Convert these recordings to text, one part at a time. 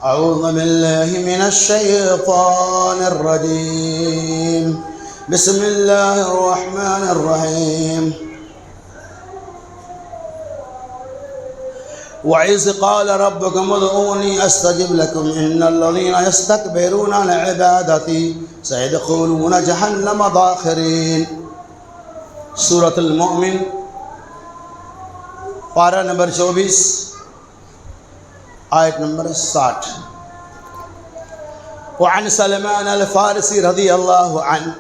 أعوذ بالله من الشيطان الرجيم. بسم الله الرحمن الرحيم. وإذ قال ربكم ادعوني أستجب لكم إن الذين يستكبرون عن عبادتي سيدخلون جهنم داخرين. سورة المؤمن پارہ نمبر 24 آیت نمبر 60. وعن سلمان الفارسي رضي الله عنه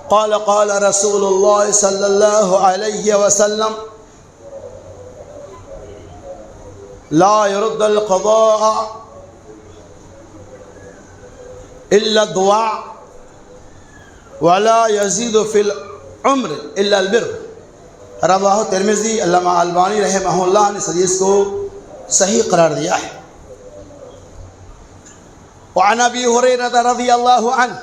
قال قال رسول الله صلى الله عليه وسلم لا يرد القضاء إلا الدعاء ولا يزيد في العمر إلا البر. رواہ ترمذی. علامہ البانی رحمہ اللہ نے اس حدیث کو صحیح قرار دیا ہے. وعن ابی ہریرہ رضی اللہ عنہ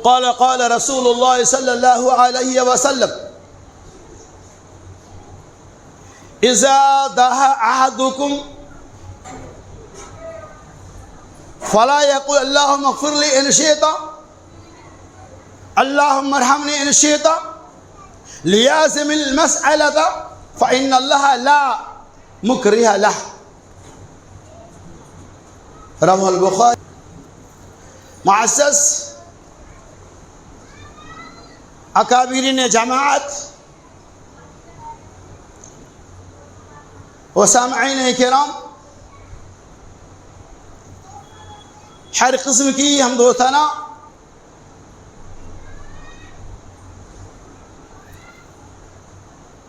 قال قال رسول اللہ صلی اللہ علیہ وسلم اذا دعا احدکم فلا يقول اللهم اغفر لي ان شئت اللهم ارحمني ان شئت ليازم المسألة فإن الله لا مكره له. رواه البخاري. معزز اکابرین جماعت و سامعین کرام، ہر قسم کی حمد و ثنا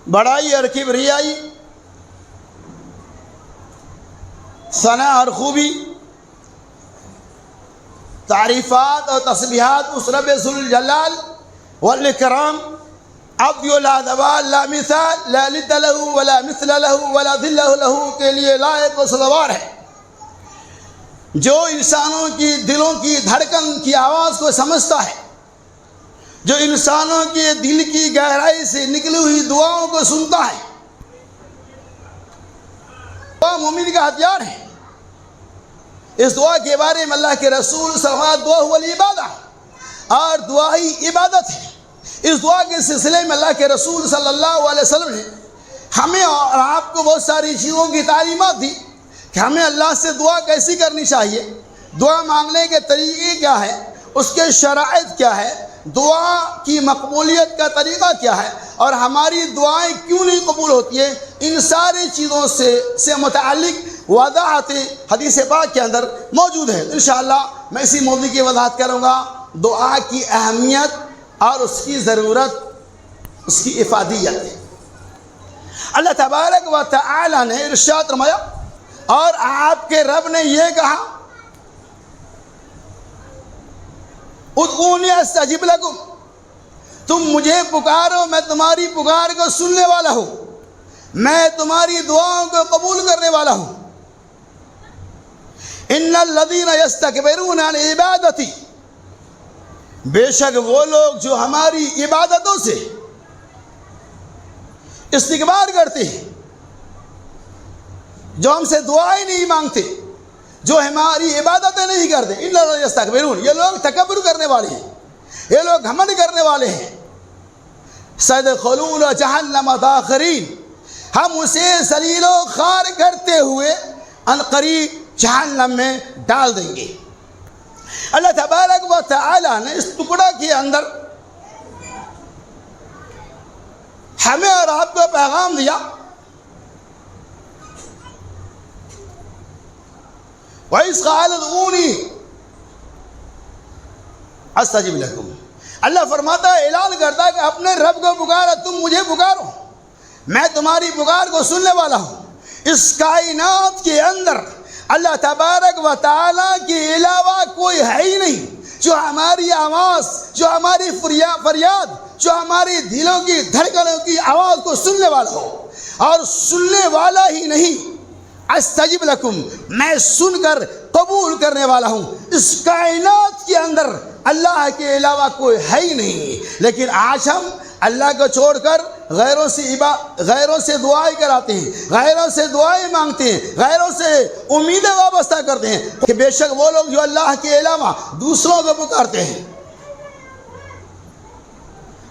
بڑائی اور کبریائی، ثنا اور خوبی، تعریفات اور تسبیحات اس رب ذوالجلال والاکرام ابدی لا دوال لا مثال لا لد له ولا مثل له ولا ذل له کے لیے لائق و سزاوار ہے، جو انسانوں کی دلوں کی دھڑکن کی آواز کو سمجھتا ہے، جو انسانوں کے دل کی گہرائی سے نکلی ہوئی دعاؤں کو سنتا ہے. دعا مومن کا ہتھیار ہے. اس دعا کے بارے میں اللہ کے رسول صلی اللہ علیہ وسلم دعا هو العبادہ، اور دعا ہی عبادت ہے. اس دعا کے سلسلے میں اللہ کے رسول صلی اللہ علیہ وسلم نے ہمیں اور آپ کو بہت ساری چیزوں کی تعلیمات دی کہ ہمیں اللہ سے دعا کیسی کرنی چاہیے، دعا مانگنے کے طریقے کیا ہے، اس کے شرائط کیا ہے، دعا کی مقبولیت کا طریقہ کیا ہے، اور ہماری دعائیں کیوں نہیں قبول ہوتی ہیں. ان ساری چیزوں سے متعلق وضاحت حدیث پاک کے اندر موجود ہے. انشاءاللہ میں اسی موضوع کی وضاحت کروں گا، دعا کی اہمیت اور اس کی ضرورت، اس کی افادیت. اللہ تبارک و تعالی نے ارشاد فرمایا اور آپ کے رب نے یہ کہا ادعونی استجب لکم، تم مجھے پکارو میں تمہاری پکار کو سننے والا ہوں، میں تمہاری دعاؤں کو قبول کرنے والا ہوں. ان الذین یستکبرون عن عبادتی، بے شک وہ لوگ جو ہماری عبادتوں سے استکبار کرتے ہیں، جو ہم سے دعائیں نہیں مانگتے، جو ہماری عبادتیں نہیں کرتے، ان الذین یستکبرون، یہ لوگ تکبر کرنے والے ہیں، یہ لوگ گھمنڈ کرنے والے ہیں. سیدخلون جہنم داخرین، ہم اسے ذلیل و خوار کرتے ہوئے عنقریب جہنم میں ڈال دیں گے. اللہ تبارک و تعالی نے اس ٹکڑا کے اندر ہمیں اور آپ کو پیغام دیا وَإِذْ قَالَ ادْعُونِي أَسْتَجِبْ لَكُمْ. اللہ فرماتا ہے، اعلان کرتا ہے کہ اپنے رب کو پکارو، تم مجھے پکارو، میں تمہاری پکار کو سننے والا ہوں. اس کائنات کے اندر اللہ تبارک و تعالیٰ کے علاوہ کوئی ہے ہی نہیں جو ہماری آواز، جو ہماری فریاد، جو ہماری دلوں کی دھڑکنوں کی آواز کو سننے والا ہو. اور سننے والا ہی نہیں، استجب لکم، میں سن کر قبول کرنے والا ہوں. اس کائنات کے اندر اللہ کے علاوہ کوئی ہے ہی نہیں، لیکن آج ہم اللہ کو چھوڑ کر غیروں سے دعائیں کراتے ہیں، غیروں سے دعائیں مانگتے ہیں، غیروں سے امیدیں وابستہ کرتے ہیں کہ بے شک وہ لوگ جو اللہ کے علاوہ دوسروں کو پکارتے ہیں،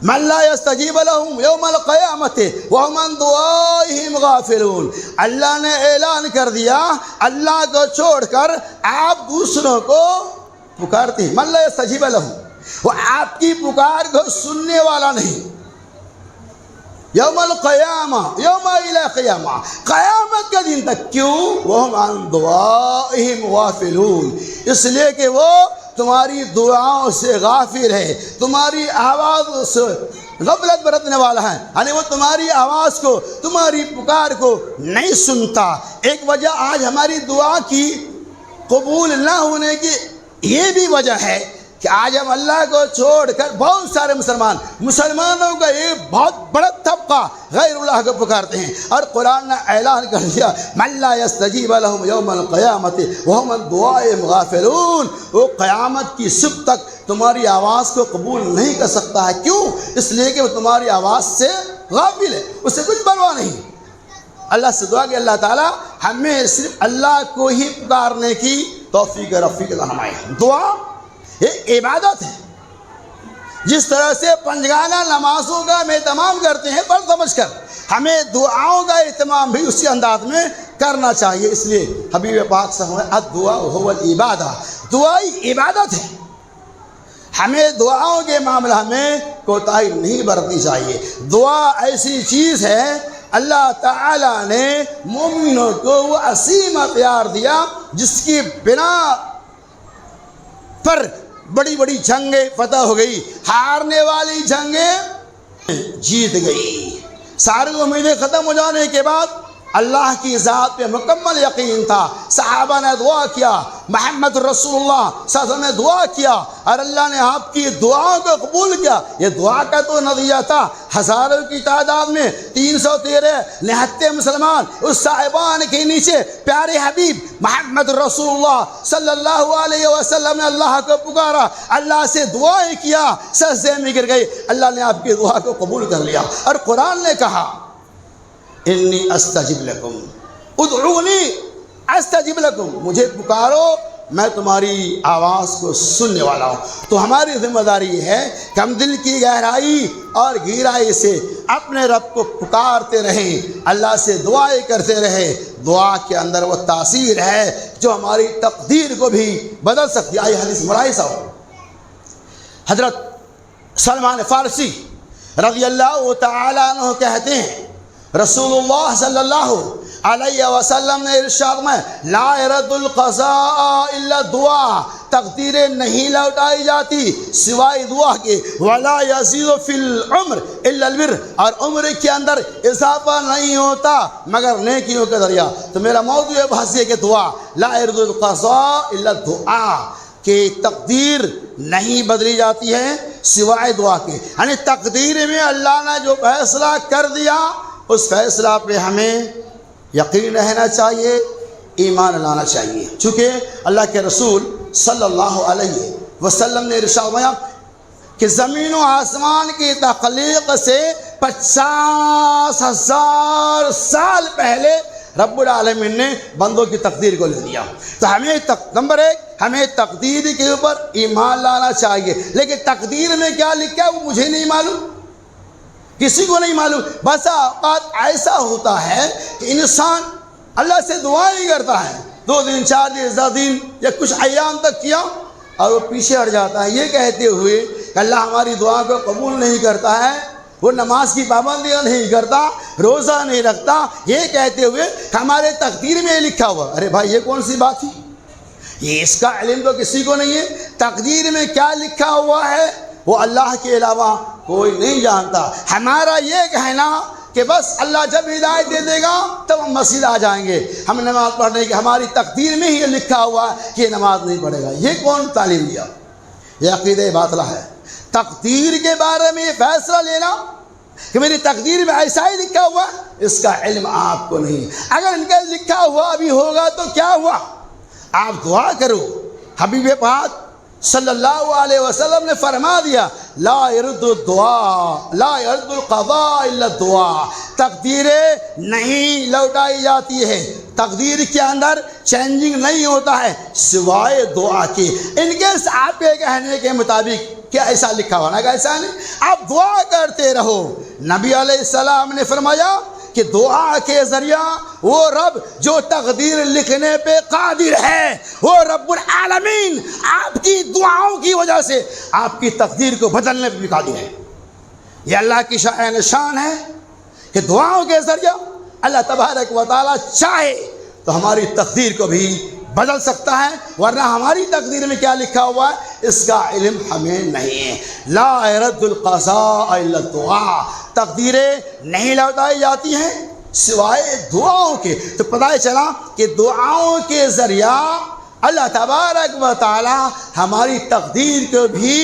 من لا يستجیب لهم یوم القیامت وهم عن دعائهم غافلون۔ اللہ نے اعلان کر دیا اللہ کو چھوڑ کر آپ دوسروں کو پکارتے ہیں، من لا يستجیب لهم، وہ آپ کی پکار کو سننے والا نہیں۔ یوم القیامہ، یوم الى قیامہ، قیامت کا دن تک، کیوں؟ وهم عن دعائهم غافلون، اس لیے کہ وہ تمہاری دعاؤں سے غافل ہے، تمہاری آواز سے غفلت برتنے والا ہے، یعنی وہ تمہاری آواز کو، تمہاری پکار کو نہیں سنتا۔ ایک وجہ آج ہماری دعا کی قبول نہ ہونے کی یہ بھی وجہ ہے کہ آج ہم اللہ کو چھوڑ کر بہت سارے مسلمانوں کا ایک بہت بڑا طبقہ غیر اللہ کو پکارتے ہیں، اور قرآن نے اعلان کر دیا من لا يستجیب لهم یوم القیامت وهم عن دعائهم غافلون، وہ قیامت کی صبح تک تمہاری آواز کو قبول نہیں کر سکتا ہے۔ کیوں؟ اس لیے کہ وہ تمہاری آواز سے غافل ہے، اسے کچھ پرواہ نہیں۔ اللہ سے دعا کہ اللہ تعالی ہمیں صرف اللہ کو ہی پکارنے کی توفیق رفیق عطا فرمائے۔ دعا ایک عبادت ہے، جس طرح سے پنجگانہ نمازوں کا ہم اہتمام کرتے ہیں فرض سمجھ کر، ہمیں دعاؤں کا اہتمام بھی اسی انداز میں کرنا چاہیے۔ اس لیے حبیب پاک صلی اللہ علیہ وسلم الدعاء هو العبادہ، دعائی عبادت ہے، ہمیں دعاؤں کے معاملہ میں کوتاہی نہیں برتنی چاہیے۔ دعا ایسی چیز ہے اللہ تعالیٰ نے مومنوں کو وہ عظیم پیار دیا جس کی بنا پر بڑی بڑی جنگیں فتح ہو گئی، ہارنے والی جنگیں جیت گئی۔ ساری امیدیں ختم ہو جانے کے بعد اللہ کی ذات پہ مکمل یقین تھا، صحابہ نے دعا کیا، محمد رسول اللہ صلی اللہ علیہ وسلم نے دعا کیا، اور اللہ نے آپ کی دعاؤں کو قبول کیا۔ یہ دعا کا تو نتیجہ تھا ہزاروں کی تعداد میں 313 نہتے مسلمان اس صاحبان کے نیچے پیارے حبیب محمد رسول اللہ صلی اللہ علیہ وسلم نے اللہ کو پکارا، اللہ سے دعائیں کیا، سجدے میں گر گئے، اللہ نے آپ کی دعا کو قبول کر لیا۔ اور قرآن نے کہا انی استجب لکم، ادعونی استجب لکم، مجھے پکارو میں تمہاری آواز کو سننے والا ہوں۔ تو ہماری ذمہ داری ہے کہ ہم دل کی گہرائی اور گہرائی سے اپنے رب کو پکارتے رہیں، اللہ سے دعائیں کرتے رہیں۔ دعا کے اندر وہ تاثیر ہے جو ہماری تقدیر کو بھی بدل سکتی ہے۔ آئیے حدیث ملاحظہ ہو، حضرت سلمان فارسی رضی اللہ تعالیٰ عنہ کہتے ہیں رسول اللہ صلی اللہ علیہ وسلم نے ارشاد میں لا يرد القضاء الا دعا، تقدیریں نہیں لوٹائی جاتی سوائے دعا کے، ولا يزيد في العمر الا البر، اور عمر کے اندر اضافہ نہیں ہوتا مگر نیکیوں کے ذریعہ۔ تو میرا موضوع بحث ہے کہ دعا لا يرد القضاء الا دعا، کہ تقدیر نہیں بدلی جاتی ہے سوائے دعا کے، یعنی تقدیر میں اللہ نے جو فیصلہ کر دیا اس فیصلہ پہ ہمیں یقین رہنا چاہیے، ایمان لانا چاہیے۔ چونکہ اللہ کے رسول صلی اللہ علیہ وسلم نے ارشاد فرمایا کہ زمین و آسمان کی تخلیق سے 50,000 سال پہلے رب العالمین نے بندوں کی تقدیر کو لے لیا۔ تو ہمیں نمبر ایک، ہمیں تقدیر کے اوپر ایمان لانا چاہیے، لیکن تقدیر میں کیا لکھا ہے وہ مجھے نہیں معلوم، کسی کو نہیں معلوم۔ بس اوقات ایسا ہوتا ہے کہ انسان اللہ سے دعائیں کرتا ہے، 2 دن 4 دن 10 دن یا کچھ ایام تک کیا، اور وہ پیچھے ہٹ جاتا ہے یہ کہتے ہوئے کہ اللہ ہماری دعا کو قبول نہیں کرتا ہے، وہ نماز کی پابندیاں نہیں کرتا، روزہ نہیں رکھتا، یہ کہتے ہوئے کہ ہمارے تقدیر میں لکھا ہوا۔ ارے بھائی یہ کون سی بات ہے؟ یہ اس کا علم تو کسی کو نہیں ہے۔ تقدیر میں کیا لکھا ہوا ہے وہ اللہ کے علاوہ کوئی نہیں جانتا۔ ہمارا یہ کہنا کہ بس اللہ جب ہدایت دے دے گا تب ہم مسجد آ جائیں گے، ہم نماز پڑھنے کی، ہماری تقدیر میں ہی یہ لکھا ہوا کہ یہ نماز نہیں پڑھے گا، یہ کون تعلیم دیا؟ یہ عقیدہ باطلہ ہے۔ تقدیر کے بارے میں یہ فیصلہ لینا کہ میری تقدیر میں ایسا ہی لکھا ہوا، اس کا علم آپ کو نہیں۔ اگر ان کا لکھا ہوا ابھی ہوگا تو کیا ہوا؟ آپ دعا کرو، حبیب پاک صلی اللہ علیہ وسلم نے فرما دیا لا يرد الدعاء لا يرد القضاء الا الدعاء، تقدیریں نہیں لوٹائی جاتی ہے، تقدیر کے اندر چینجنگ نہیں ہوتا ہے سوائے دعا کے۔ ان کے آپ کے کہنے کے مطابق کیا ایسا لکھا ہوا نا کہ ایسا نہیں، آپ دعا کرتے رہو۔ نبی علیہ السلام نے فرمایا کہ دعا کے ذریعہ وہ رب جو تقدیر لکھنے پہ قادر ہے، وہ رب العالمین آپ کی دعاؤں کی وجہ سے آپ کی تقدیر کو بدلنے پہ بھی قادر ہے۔ یہ اللہ کی شان ہے کہ دعاؤں کے ذریعہ اللہ تبارک و تعالیٰ چاہے تو ہماری تقدیر کو بھی بدل سکتا ہے، ورنہ ہماری تقدیر میں کیا لکھا ہوا ہے اس کا علم ہمیں نہیں ہے۔ لا يرد القضاء الا الدعاء، تقدیریں نہیں لوٹائی جاتی ہیں سوائے دعاؤں کے۔ تو پتہ چلا کہ دعاؤں کے ذریعہ اللہ تبارک و تعالی ہماری تقدیر کو بھی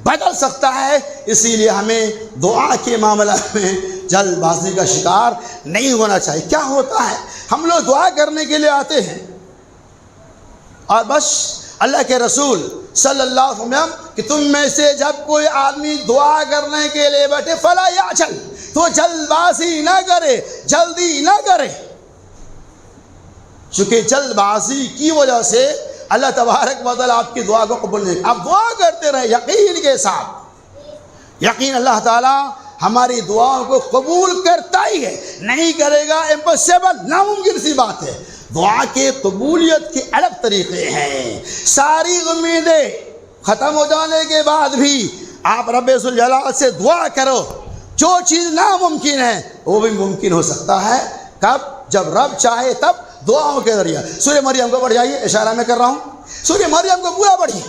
بدل سکتا ہے، اسی لیے ہمیں دعا کے معاملہ میں جلد بازی کا شکار نہیں ہونا چاہیے۔ کیا ہوتا ہے ہم لوگ دعا کرنے کے لیے آتے ہیں اور بس اللہ کے رسول صلی اللہ علیہ وسلم کہ تم میں سے جب کوئی آدمی دعا کرنے کے لیے بیٹھے فلا یعجل، تو جلد بازی نہ کرے، جلدی نہ کرے، چونکہ جلد بازی کی وجہ سے اللہ تبارک و تعالیٰ آپ کی دعا کو قبول نہیں۔ آپ دعا کرتے رہے یقین کے ساتھ، یقین اللہ تعالیٰ ہماری دعاؤں کو قبول کرتا ہی ہے، نہیں کرے گا امپاسبل، ناممکن سی بات ہے۔ دعا کے قبولیت کے الگ طریقے ہیں، ساری امیدیں ختم ہو جانے کے بعد بھی آپ رب ذوالجلال سے دعا کرو، جو چیز ناممکن ہے وہ بھی ممکن ہو سکتا ہے۔ کب؟ جب رب چاہے تب دعاؤں کے ذریعہ۔ سورہ مریم کو پڑھ جائیے، اشارہ میں کر رہا ہوں، سورہ مریم کو پورا پڑھیے۔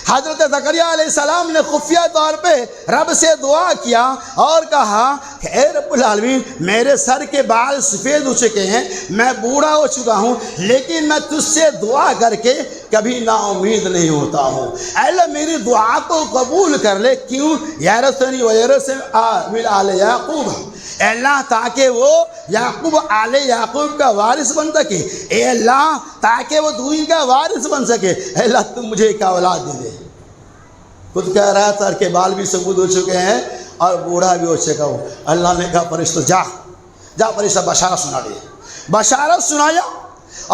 حضرت زکریہ علیہ السلام نے خفیہ طور پہ رب سے دعا کیا اور کہا کہ اے رب العالمین میرے سر کے بال سفید ہو چکے ہیں، میں بوڑھا ہو چکا ہوں، لیکن میں تجھ سے دعا کر کے کبھی نا امید نہیں ہوتا ہوں، اے اللہ میری دعا کو قبول کر لے۔ کیوں؟ یرثنی ویرث من آل یعقوب، اے اللہ تاکہ وہ یعقوب آل یعقوب کا وارث بن سکے، اے اللہ تاکہ وہ دین کا وارث بن سکے، اے اللہ تم مجھے ایک اولاد دے دے۔ خود کہہ رہا سر کے بال بھی سفید ہو چکے ہیں اور بوڑھا بھی ہو چکا ہوں۔ اللہ نے کہا فرشتہ جا فرشتہ بشارت سنا دے۔ بشارت سنایا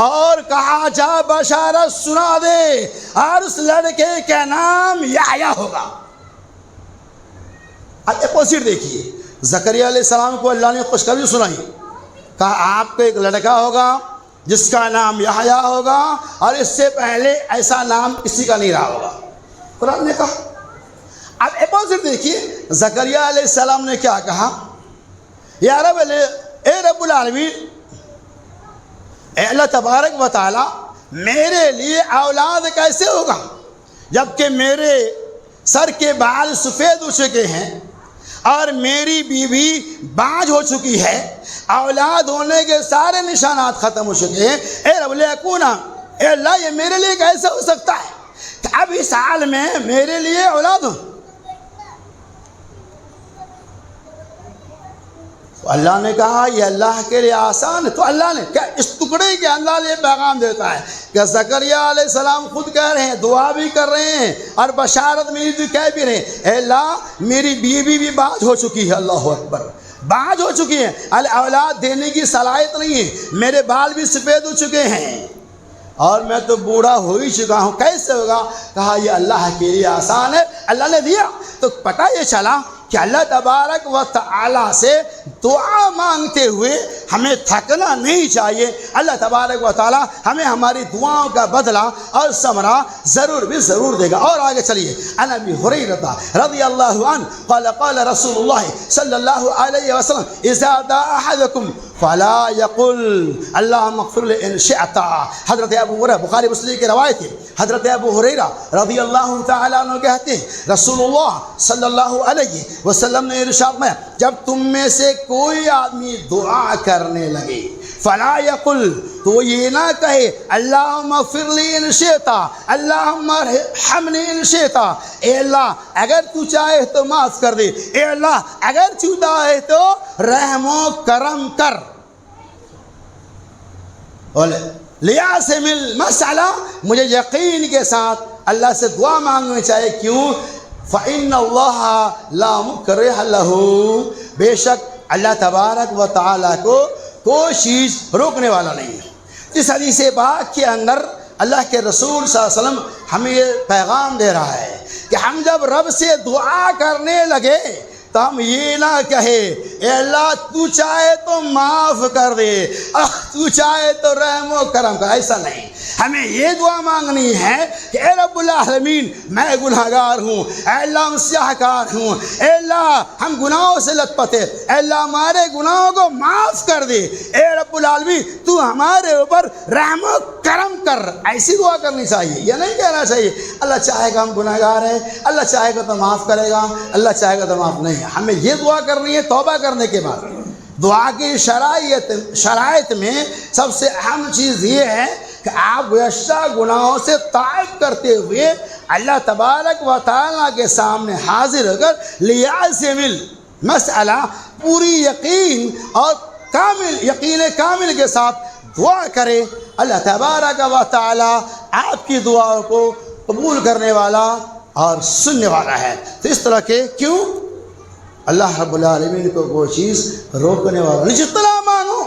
اور کہا جا بشارت سنا دے اور اس لڑکے کا نام یحییٰ ہوگا۔ اب اپوزٹ دیکھیے، زکریا علیہ السلام کو اللہ نے خوشخبری سنائی، کہا آپ کو ایک لڑکا ہوگا جس کا نام یحییٰ ہوگا، اور اس سے پہلے ایسا نام کسی کا نہیں رہا ہوگا، قرآن نے کہا۔ اب اپوزٹ دیکھیے، زکریا علیہ السلام نے کیا کہا، یا رب اے رب العالمین، اے اللہ تبارک و تعالی میرے لیے اولاد کیسے ہوگا جبکہ میرے سر کے بال سفید ہو چکے ہیں اور میری بیوی باج ہو چکی ہے، اولاد ہونے کے سارے نشانات ختم ہو چکے ہیں، اے رب لیکونا، اے اللہ یہ میرے لیے کیسے ہو سکتا ہے کہ اب اس حال میں میرے لیے اولاد ہو؟ تو اللہ نے کہا یہ اللہ کے لیے آسان ہے۔ تو اللہ نے کیا اس ٹکڑے کے اندر یہ پیغام دیتا ہے کہ زکریا علیہ السلام خود کہہ رہے ہیں، دعا بھی کر رہے ہیں اور بشارت میری بھی کہہ بھی رہے ہیں، اے اللہ میری بیوی بھی باج ہو چکی ہے، اللہ اکبر، باج ہو چکی ہے، اولاد دینے کی صلاحیت نہیں ہے، میرے بال بھی سفید ہو چکے ہیں اور میں تو بوڑھا ہو ہی چکا ہوں، کیسے ہوگا؟ کہا یہ اللہ کے لیے آسان ہے، اللہ نے دیا۔ تو پتہ یہ چلا کہ اللہ تبارک و تعالی سے دعا مانگتے ہوئے ہمیں تھکنا نہیں چاہیے۔ اللہ تبارک و تعالی ہمیں ہماری دعاؤں کا بدلہ اور ثمرہ ضرور بھی ضرور دے گا۔ اور آگے چلیے، عن ابی ہریرہ رضی اللہ عنہ قال قال رسول اللہ صلی اللہ علیہ وسلم اذا دعا احدکم فلا يقل اللهم اغفر لي ان شئت۔ حضرت ابو ہریرہ، بخاری مسلم کی روایت ہے، حضرت ابو ہریرہ رضی اللہ تعالیٰ عنہ کہتے ہیں رسول اللہ صلی اللہ علیہ وسلم نے ارشاد میں جب تم میں سے کوئی آدمی دعا کرنے لگے فلا یقل، تو یہ نہ کہے اللہم اغفر لی ان شئت، اللہم ارحمنی ان شئت، اے اللہ اگر تو چاہے تو معاف کر دے، اے اللہ اگر تو چاہے تو رحم و کرم کر، لیاسم المسئلہ، مجھے یقین کے ساتھ اللہ سے دعا مانگنی چاہیے. کیوں؟ فَإِنَّ اللَّهَ لَا مُكْرِهَ لَهُ، بے شک اللہ تبارک و تعالیٰ کو کوئی چیز روکنے والا نہیں ہے. اس حدیث پاک کے اندر اللہ کے رسول صلی اللہ علیہ وسلم ہمیں یہ پیغام دے رہا ہے کہ ہم جب رب سے دعا کرنے لگے تو ہم یہ نہ کہے اے اللہ تو چاہے تو معاف کر دے، تو چاہے تو رحم و کرم کر. ایسا نہیں، ہمیں یہ دعا مانگنی ہے کہ اے رب العالمین میں گناہگار ہوں، اے اللہ ہم سیاہ کار ہوں، اے اللہ ہم گناہوں سے لت پت ہے، اے اللہ ہمارے گناہوں کو معاف کر دے، اے رب العالمین تو ہمارے اوپر رحم و کرم کر. ایسی دعا کرنی چاہیے. یہ نہیں کہنا چاہیے اللہ چاہے گا ہم گناہگار ہیں، اللہ چاہے گا تو معاف کرے گا، اللہ چاہے گا تو معاف نہیں. ہمیں یہ دعا کرنی ہے توبہ کرنے کے بعد. دعا کی شرائط میں سب سے اہم چیز یہ ہے کہ آپ گزشتہ گناہوں سے تائب کرتے ہوئے اللہ تبارک و تعالیٰ کے سامنے حاضر ہو کر لیعزم مسئلہ پوری یقین اور یقین کامل کے ساتھ دعا کرے. اللہ تبارک و تعالیٰ آپ کی دعاؤں کو قبول کرنے والا اور سننے والا ہے. تو اس طرح کے کیوں اللہ رب العالمین کو وہ چیز روکنے والا نہیں. جتنا مانگو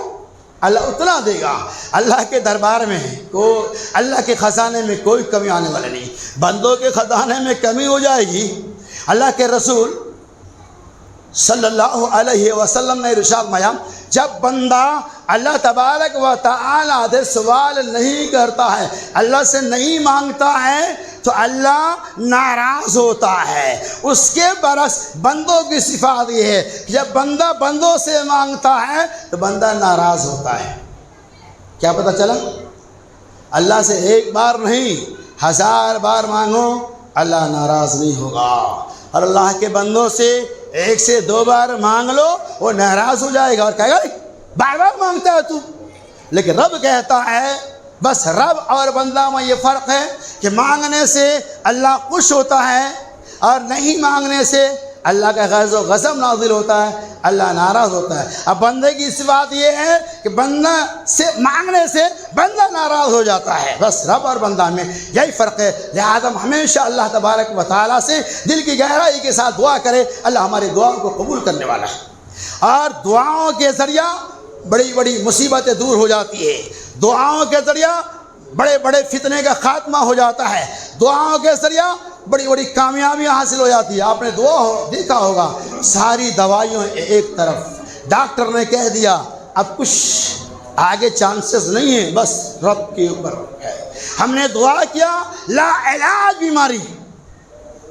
اللہ اتنا دے گا. اللہ کے دربار میں اللہ کے خزانے میں کوئی کمی آنے والا نہیں. بندوں کے خزانے میں کمی ہو جائے گی. اللہ کے رسول صلی اللہ علیہ وسلم نے ارشاد فرمایا جب بندہ اللہ تبارک و تعالیٰ سے سوال نہیں کرتا ہے، اللہ سے نہیں مانگتا ہے تو اللہ ناراض ہوتا ہے. اس کے برعکس بندوں کی صفات یہ ہے کہ جب بندہ بندوں سے مانگتا ہے تو بندہ ناراض ہوتا ہے. کیا پتہ چلا؟ اللہ سے ایک بار نہیں 1000 بار مانگو اللہ ناراض نہیں ہوگا. اور اللہ کے بندوں سے 1 سے 2 بار مانگ لو وہ ناراض ہو جائے گا اور کہے گا بار بار مانگتا ہے تو. لیکن رب کہتا ہے بس رب اور بندہ میں یہ فرق ہے کہ مانگنے سے اللہ خوش ہوتا ہے اور نہیں مانگنے سے اللہ کا غضب و غضب نازل ہوتا ہے، اللہ ناراض ہوتا ہے. اب بندے کی صفات یہ ہے کہ بندہ سے مانگنے سے بندہ ناراض ہو جاتا ہے. بس رب اور بندہ میں یہی فرق ہے. لہٰذا ہمیشہ اللہ تبارک و تعالیٰ سے دل کی گہرائی کے ساتھ دعا کرے. اللہ ہماری دعاؤں کو قبول کرنے والا ہے اور دعاؤں کے ذریعہ بڑی بڑی مصیبتیں دور ہو جاتی ہے. دعاؤں کے ذریعہ بڑے بڑے فتنے کا خاتمہ ہو جاتا ہے. دعاؤں کے ذریعہ بڑی بڑی کامیابیاں حاصل ہو جاتی ہے. آپ نے دیکھا ہوگا ساری دوائیوں ایک طرف، ڈاکٹر نے کہہ دیا اب کچھ آگے چانسز نہیں ہیں، بس رب کے اوپر ہے. ہم نے دعا کیا لا علاج بیماری،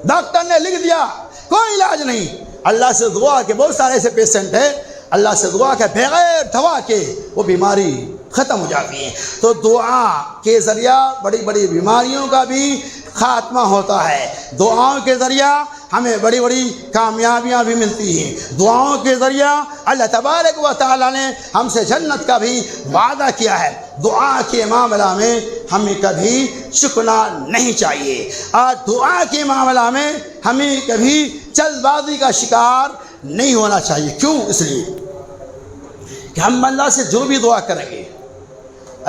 ڈاکٹر نے لکھ دیا کوئی علاج نہیں. اللہ سے دعا کہ بہت سارے ایسے پیشنٹ ہیں اللہ سے دعا کہ بغیر دوا کے وہ بیماری ختم ہو جاتی ہے. تو دعا کے ذریعہ بڑی بڑی بیماریوں کا بھی خاتمہ ہوتا ہے. دعاؤں کے ذریعہ ہمیں بڑی بڑی کامیابیاں بھی ملتی ہیں. دعاؤں کے ذریعہ اللہ تبارک و تعالیٰ نے ہم سے جنت کا بھی وعدہ کیا ہے. دعا کے معاملہ میں ہمیں کبھی چکنا نہیں چاہیے اور دعا کے معاملہ میں ہمیں کبھی جلد بازی کا شکار نہیں ہونا چاہیے. کیوں؟ اس لیے کہ ہم اللہ سے جو بھی دعا کریں گے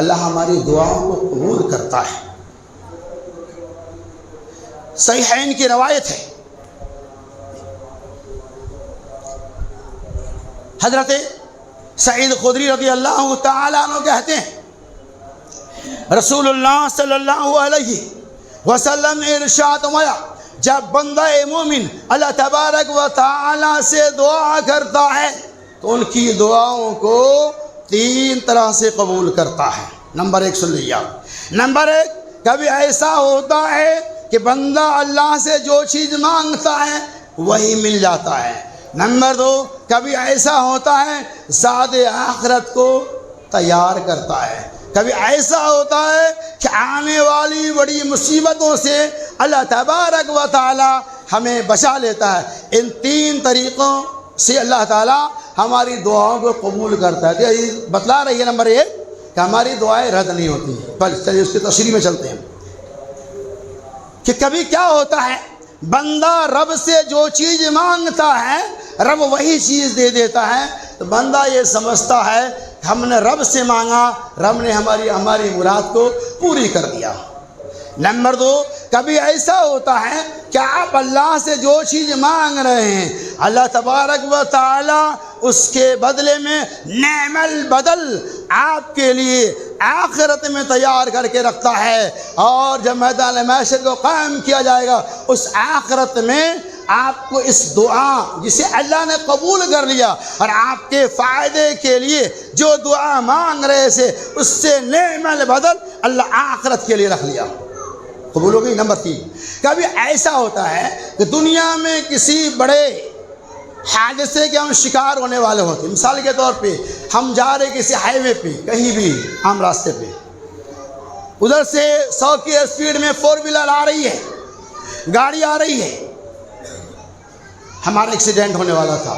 اللہ ہماری دعاؤں کو قبول کرتا ہے. صحیحین کی روایت ہے، حضرت سعید خدری رضی اللہ تعالیٰ عنہ کہتے ہیں رسول اللہ صلی اللہ علیہ وسلم نے ارشاد فرمایا جب بندہ مومن اللہ تبارک و تعالیٰ سے دعا کرتا ہے تو ان کی دعاؤں کو 3 طرح سے قبول کرتا ہے. نمبر 1 سن لیا. نمبر 1 کبھی ایسا ہوتا ہے کہ بندہ اللہ سے جو چیز مانگتا ہے وہی مل جاتا ہے. نمبر 2 کبھی ایسا ہوتا ہے زاد آخرت کو تیار کرتا ہے. کبھی ایسا ہوتا ہے کہ آنے والی بڑی مصیبتوں سے اللہ تبارک و تعالی ہمیں بچا لیتا ہے. ان 3 طریقوں سے اللہ تعالیٰ ہماری دعاؤں کو قبول کرتا ہے. یہ بتلا رہی ہے نمبر 1 کہ ہماری دعائیں رد نہیں ہوتی. بس چلیے اس کی تشریح میں چلتے ہیں کہ کبھی کیا ہوتا ہے بندہ رب سے جو چیز مانگتا ہے رب وہی چیز دے دیتا ہے. تو بندہ یہ سمجھتا ہے کہ ہم نے رب سے مانگا، رب نے ہماری مراد کو پوری کر دیا. نمبر 2 کبھی ایسا ہوتا ہے کہ آپ اللہ سے جو چیز مانگ رہے ہیں اللہ تبارک و تعالی اس کے بدلے میں نعم البدل آپ کے لیے آخرت میں تیار کر کے رکھتا ہے، اور جب میدان محشر کو قائم کیا جائے گا اس آخرت میں آپ کو اس دعا جسے اللہ نے قبول کر لیا اور آپ کے فائدے کے لیے جو دعا مانگ رہے تھے اس سے نعم البدل اللہ آخرت کے لیے رکھ لیا، قبول ہو گئی۔ نمبر 3، کبھی ایسا ہوتا ہے کہ دنیا میں کسی بڑے حادثے کے ہم شکار ہونے والے ہوتے ہیں۔ مثال کے طور پہ ہم جا رہے کسی ہائی وے پہ، کہیں بھی عام راستے پہ، ادھر سے 100 کی اسپیڈ میں 4 ویلر آ رہی ہے، گاڑی آ رہی ہے، ہمارا ایکسیڈنٹ ہونے والا تھا،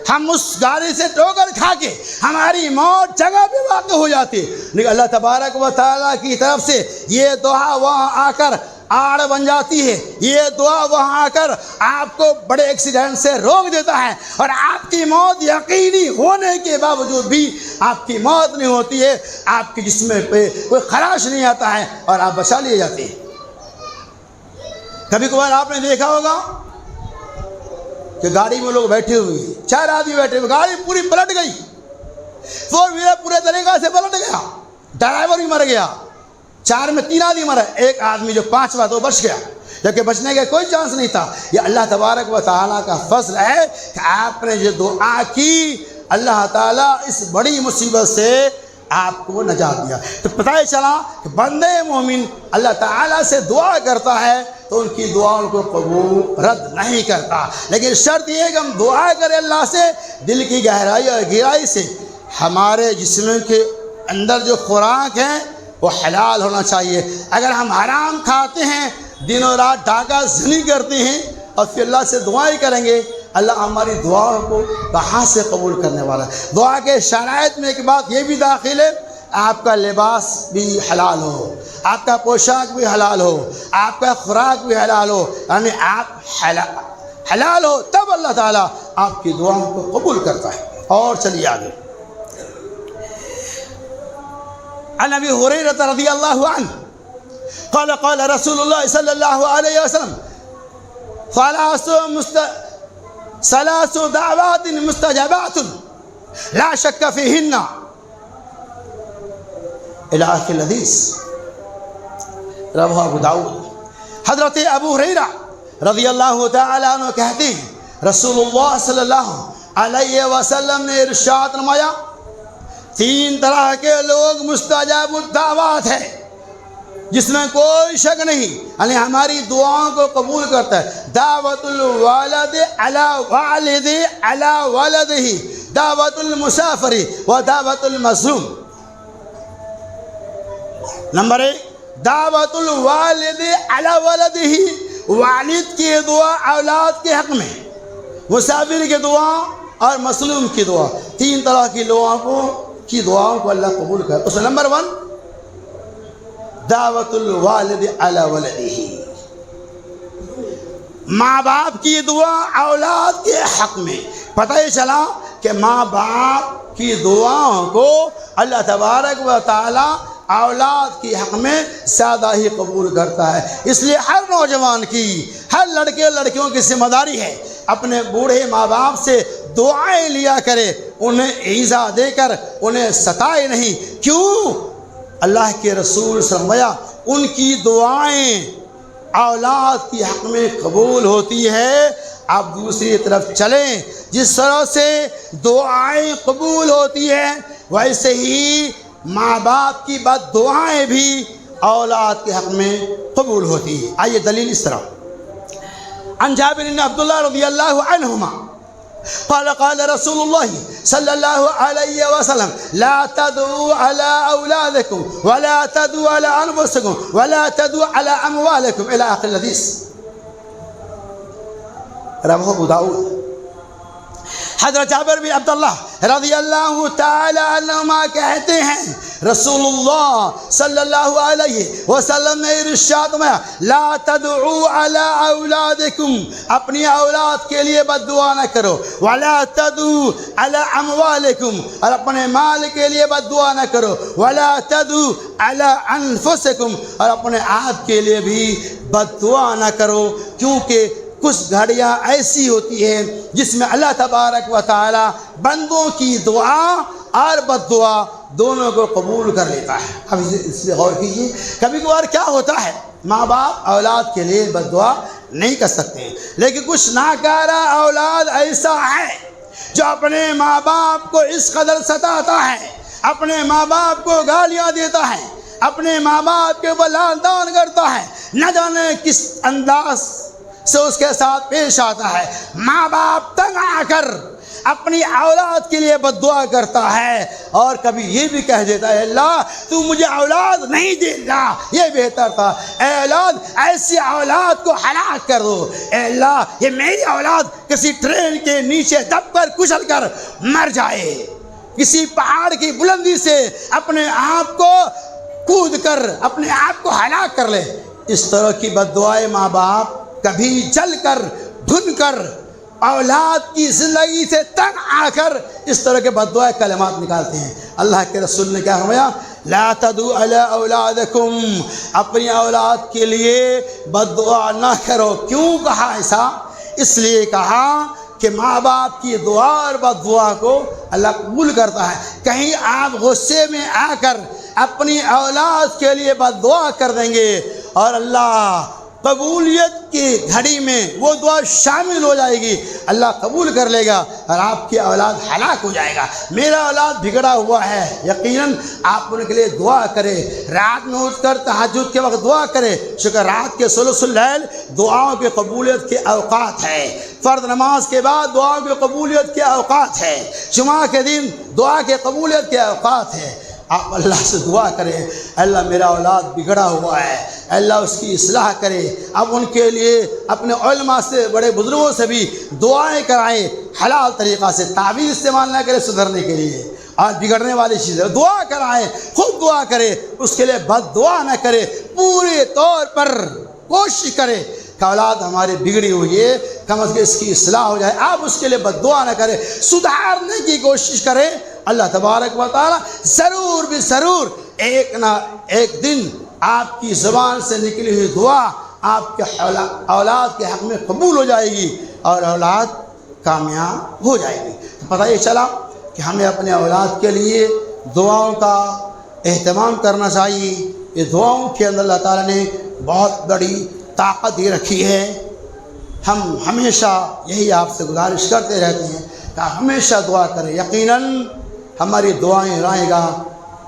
ہم اس گاڑی سے ٹھوکر کھا کے ہماری موت جگہ پہ واقع ہو جاتی، لیکن اللہ تبارک و تعالیٰ کی طرف سے یہ دعا وہاں آ کر آڑ بن جاتی ہے، یہ دعا وہاں آ کر آپ کو بڑے ایکسیڈنٹ سے روک دیتا ہے، اور آپ کی موت یقینی ہونے کے باوجود بھی آپ کی موت نہیں ہوتی ہے، آپ کے جسم پہ کوئی خراش نہیں آتا ہے اور آپ بچا لیے جاتے ہیں۔ کبھی کبھار آپ نے دیکھا ہوگا کہ گاڑی میں لوگ بیٹھے ہوئے ہیں، 4 آدمی بیٹھے ہوئے، گاڑی پوری پلٹ گئی، 4 ویلر پورے طریقہ سے پلٹ گیا، ڈرائیور بھی مر گیا، 4 میں 3 آدمی مرا، ایک آدمی جو 5واں تو بچ گیا، جبکہ بچنے کا کوئی چانس نہیں تھا۔ یہ اللہ تبارک و تعالیٰ کا فضل ہے کہ آپ نے جو دعا کی اللہ تعالیٰ اس بڑی مصیبت سے آپ کو نجات دیا۔ تو پتہ ہی چلا کہ بندے مومن اللہ تعالیٰ سے دعا کرتا ہے تو ان کی دعاؤں کو قبول رد نہیں کرتا، لیکن شرط یہ ہے کہ ہم دعا کریں اللہ سے دل کی گہرائی اور گہرائی سے۔ ہمارے جسم کے اندر جو خوراک ہے وہ حلال ہونا چاہیے۔ اگر ہم حرام کھاتے ہیں، دن و رات ڈاکہ زنی کرتے ہیں اور پھر اللہ سے دعائیں کریں گے، اللہ ہماری دعاؤں کو کہاں سے قبول کرنے والا ہے۔ دعا کے شرائط میں ایک بات یہ بھی داخل ہے، آپ کا لباس بھی حلال ہو، آپ کا پوشاک بھی حلال ہو، آپ کا خوراک بھی حلال ہو، یعنی آپ حلال ہو، تب اللہ تعالیٰ آپ کی دعاؤں کو قبول کرتا ہے۔ اور چلیے آگے۔ عن ابی ہریرہ رضی اللہ عنہ قال قال رسول اللہ صلی اللہ علیہ وسلم ثلاث دعوات مستجابات لا شک فیہن الى آخر الحدیث، رواه ابو داؤد۔ حضرت ابو ہریرہ رضی اللہ تعالی عنہ کہتے ہیں رسول اللہ صلی اللہ علیہ وسلم نے ارشاد فرمایا 3 طرح کے لوگ مستجاب الدعوات ہے جس میں کوئی شک نہیں، یعنی ہماری دعاؤں کو قبول کرتا ہے۔ دعوت الوالد علی والد علی ولدہ، دعوت المسافر و دعوت المظلوم۔ نمبر 1، دعوت الوالد علی ولدہ، والد کی دعا اولاد کے حق میں، مسافر کی دعا اور مظلوم کی دعا، 3 طرح کی دعاؤں کو اللہ قبول کرتا ہے۔ اس میں نمبر 1 دعوت الوالد علی ولدہ، ماں باپ کی دعا اولاد کے حق میں۔ پتہ ہی چلا کہ ماں باپ کی دعاؤں کو اللہ تبارک و تعالی اولاد کی حق میں زیادہ ہی قبول کرتا ہے۔ اس لیے ہر نوجوان کی، ہر لڑکے لڑکیوں کی ذمہ داری ہے اپنے بوڑھے ماں باپ سے دعائیں لیا کرے، انہیں ایذا دے کر انہیں ستائے نہیں۔ کیوں؟ اللہ کے رسول صلی اللہ علیہ وسلم ان کی دعائیں اولاد کی حق میں قبول ہوتی ہے۔ آپ دوسری طرف چلیں، جس طرح سے دعائیں قبول ہوتی ہیں ویسے ہی ماں باپ کی بد دعائیں بھی اولاد کے حق میں قبول ہوتی ہے۔ آئیے دلیل اس طرح، عن جابر بن عبداللہ رضی اللہ عنہما قال قال رسول اللہ صلی اللہ علیہ وسلم لا تدعوا على اولادکم ولا تدعوا على انفسکم ولا تدعوا على اموالکم الى آخر الحدیث، رواه ابو داؤد۔ حضرت جابر بن عبداللہ رضی اللہ تعالی عنہما کہتے ہیں رسول اللہ صلی اللہ علیہ وسلم نے ارشاد فرمایا لا تدعوا علی اولادکم، اپنی اولاد کے لیے بد دعا نہ کرو، ولا تدعوا علی اموالکم، اور اپنے مال کے لیے بد دعا نہ کرو، ولا تدعوا علی انفسکم، اور اپنے آپ کے لیے بھی بد دعا نہ کرو، کیونکہ کچھ گھڑیاں ایسی ہوتی ہیں جس میں اللہ تبارک و تعالی بندوں کی دعا اور بد دعا دونوں کو قبول کر لیتا ہے۔ اب اس پہ غور کیجیے، کبھی کبھار کیا ہوتا ہے ماں باپ اولاد کے لیے بد دعا نہیں کر سکتے ہیں، لیکن کچھ ناکارہ اولاد ایسا ہے جو اپنے ماں باپ کو اس قدر ستاتا ہے، اپنے ماں باپ کو گالیاں دیتا ہے، اپنے ماں باپ کے اوپر لعن طعن کرتا ہے، نہ جانے کس انداز سے اس کے ساتھ پیش آتا ہے۔ ماں باپ تنگ آ کر اپنی اولاد کے لیے بد دعا کرتا ہے، اور کبھی یہ بھی کہہ دیتا ہے اللہ تو مجھے اولاد نہیں دے رہا، یہ بہتر تھا، اے اولاد ایسی اولاد کو ہلاک کر دو، اے اللہ یہ میری اولاد کسی ٹرین کے نیچے دب کر کچل کر مر جائے، کسی پہاڑ کی بلندی سے اپنے آپ کو کود کر اپنے آپ کو ہلاک کر لے۔ اس طرح کی بد دعائیں ماں باپ کبھی جل کر بھن کر اولاد کی زندگی سے تنگ آ کر اس طرح کے بد دعائیں کلمات نکالتے ہیں۔ اللہ کے رسول نے کیا فرمایا لا تدعوا علی اولادکم، اپنی اولاد کے لیے بد دعا نہ کرو۔ کیوں کہا ایسا؟ اس لیے کہا کہ ماں باپ کی دعا اور بد دعا کو اللہ قبول کرتا ہے۔ کہیں آپ غصے میں آ کر اپنی اولاد کے لیے بد دعا کر دیں گے اور اللہ قبولیت کی گھڑی میں وہ دعا شامل ہو جائے گی، اللہ قبول کر لے گا اور آپ کی اولاد ہلاک ہو جائے گا۔ میرا اولاد بگڑا ہوا ہے، یقیناً آپ ان کے لیے دعا کرے، رات میں اٹھ کر تہجد کے وقت دعا کرے۔ شکر رات کے ثلث اللیل دعاؤں کی قبولیت کے اوقات ہے، فرض نماز کے بعد دعاؤں کی قبولیت کے اوقات ہے، جمعہ کے دن دعا کے قبولیت کے اوقات ہے۔ آپ اللہ سے دعا کریں اللہ میرا اولاد بگڑا ہوا ہے، اللہ اس کی اصلاح کرے۔ اب ان کے لیے اپنے علماء سے بڑے بزرگوں سے بھی دعائیں کرائیں، حلال طریقہ سے، تعویذ استعمال نہ کرے سدھرنے کے لیے اور بگڑنے والی چیزیں دعا کرائیں، خود دعا کرے، اس کے لیے بد دعا نہ کرے، پورے طور پر کوشش کرے کہ اولاد ہماری بگڑی ہوئی ہے، کم از کم اس کی اصلاح ہو جائے۔ آپ اس کے لیے بد دعا نہ کریں، سدھارنے کی کوشش کریں۔ اللہ تبارک و تعالی ضرور بھی ضرور ایک نہ ایک دن آپ کی زبان سے نکلی ہوئی دعا آپ کے اولاد کے حق میں قبول ہو جائے گی اور اولاد کامیاب ہو جائے گی۔ تو پتہ یہ چلا کہ ہمیں اپنے اولاد کے لیے دعاؤں کا اہتمام کرنا چاہیے۔ یہ دعاؤں کے اندر اللہ تعالیٰ نے بہت بڑی طاقت دے رکھی ہے۔ ہم ہمیشہ یہی آپ سے گزارش کرتے رہتے ہیں کہ ہمیشہ دعا کریں، یقیناً ہماری دعائیں رائے گا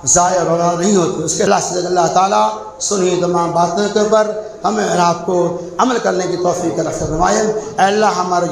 ضائع وغیرہ نہیں ہوتی۔ اس کے اللہ تعالیٰ سنی تمام باتوں کے اوپر ہمیں اور آپ کو عمل کرنے کی توفیق عطا فرمائے۔ اے اللہ ہمارے